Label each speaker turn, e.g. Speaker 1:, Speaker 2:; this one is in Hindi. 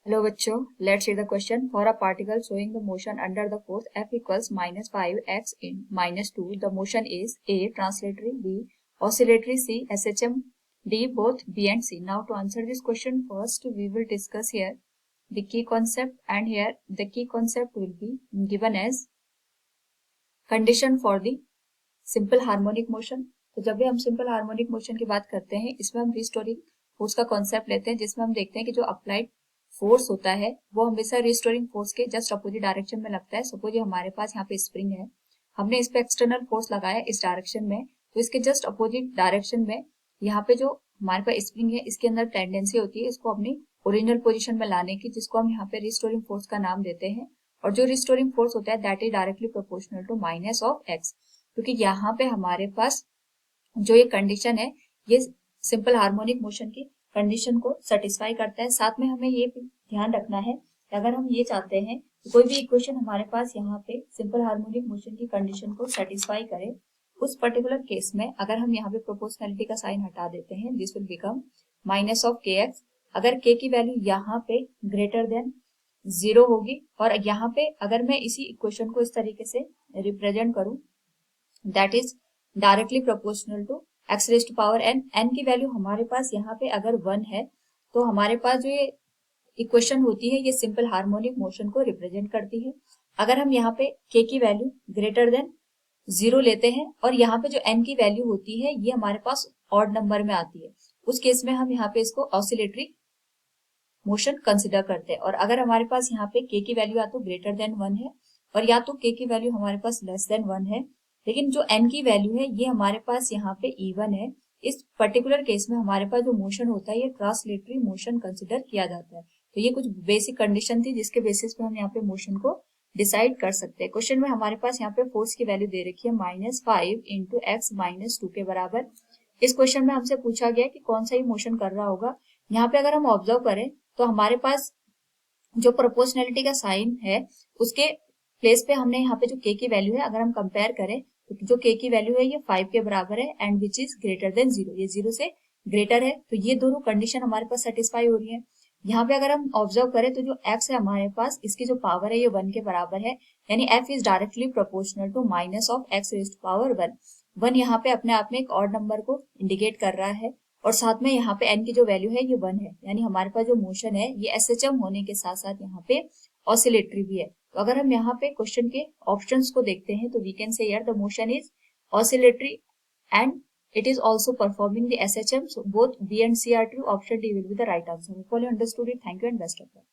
Speaker 1: हेलो बच्चों, let's read the question. For a particle showing the motion under the force F equals -5x in -2, the motion is A translatory, B oscillatory, C SHM, D both B and C. Now to answer this question, first we will discuss here the key concept, and here the key concept will be given as condition for the simple harmonic motion. तो जब भी हम सिंपल हार्मोनिक मोशन की बात करते हैं, इसमें हम रिस्टोरिंग फोर्स का कॉन्सेप्ट लेते हैं, जिसमें हम देखते हैं कि जो अप्लाइड फोर्स होता है वो हमेशा रिस्टोरिंग फोर्स के जस्ट अपोजिट डायरेक्शन में लगता है. सपोज ये हमारे पास यहाँ पे स्प्रिंग है, हमने इस पे एक्सटर्नल फोर्स लगाया इस डायरेक्शन में, तो इसके जस्ट अपोजिट डायरेक्शन में यहाँ पे जो हमारे पास स्प्रिंग है, इसके अंदर टेंडेंसी होती है इसको अपनी ओरिजिनल पोजिशन में लाने की, जिसको हम यहाँ पे रिस्टोरिंग फोर्स का नाम देते हैं. और जो रिस्टोरिंग फोर्स होता है that is directly proportional to minus of x, क्योंकि यहाँ पे हमारे पास जो ये कंडीशन है ये सिंपल हार्मोनिक मोशन की कंडीशन को सेटिस्फाई करता है. साथ में हमें ये ध्यान रखना है कि अगर हम ये चाहते हैं कि कोई भी इक्वेशन हमारे पास यहाँ पे सिंपल हार्मोनिक मोशन की कंडीशन को सेटिस्फाई करे, उस पर्टिकुलर केस में अगर हम यहाँ पे प्रोपोर्शनलिटी का साइन हटा देते हैं, this will become minus of के एक्स. अगर के की वैल्यू यहाँ पे ग्रेटर देन 0 होगी, और यहाँ पे अगर मैं इसी इक्वेशन को इस तरीके से रिप्रेजेंट करूं, that is directly proportional to x raise to power n. N की वैल्यू हमारे पास यहाँ पे अगर 1 है, तो हमारे पास जो ये इक्वेशन होती है ये सिंपल हार्मोनिक मोशन को रिप्रेजेंट करती है. अगर हम यहाँ पे के की वैल्यू ग्रेटर देन 0 लेते हैं, और यहाँ पे जो एन की वैल्यू होती है ये हमारे पास ऑड नंबर में आती है, उस केस में हम यहाँ पे इसको ऑसिलेटरी मोशन कंसिडर करते हैं. और अगर हमारे पास यहाँ पे के की वैल्यू या तो ग्रेटर देन 1 है, और या तो के की वैल्यू हमारे पास लेस देन 1 है, लेकिन जो एन की वैल्यू है ये हमारे पास यहाँ पे इवन है, इस पर्टिकुलर केस में हमारे पास जो मोशन होता है ये ट्रांसलेटरी मोशन कंसिडर किया जाता है. तो ये कुछ बेसिक कंडीशन थी जिसके बेसिस पे हम यहाँ पे मोशन को डिसाइड कर सकते हैं. क्वेश्चन में हमारे पास यहाँ पे फोर्स की वैल्यू दे रखी है -5 इंटू एक्स -2 के बराबर. इस क्वेश्चन में हमसे पूछा गया कि कौन सा ही मोशन कर रहा होगा. यहाँ पे अगर हम ऑब्जर्व करें तो हमारे पास जो प्रोपोर्शनलिटी का साइन है उसके प्लेस पे हमने यहाँ पे जो के की वैल्यू है अगर हम कंपेयर करें, तो जो के की वैल्यू है ये 5 के बराबर है, and which is greater than 0, ये 0 से ग्रेटर है. तो ये दोनों कंडीशन हमारे पास सेटिस्फाई हो रही है. यहाँ पे अगर हम ऑब्जर्व करें तो जो x है हमारे पास, इसकी जो पावर है ये 1 के बराबर है, यानी f is directly proportional to minus of x raise to power 1. 1 यहाँ पे अपने आप में एक ऑड नंबर को इंडिकेट कर रहा है, और साथ में यहाँ पे n की जो वैल्यू है ये 1 है, यानी हमारे पास जो मोशन है ये SHM होने के साथ साथ यहाँ पे ऑसिलेटरी भी है. तो अगर हम यहाँ पे क्वेश्चन के ऑप्शंस को देखते हैं तो we can say here the motion is oscillatory and it is also performing the SHM. So both B and C are true. Option D will be the right answer. Hopefully you understood it. Thank you and best of luck.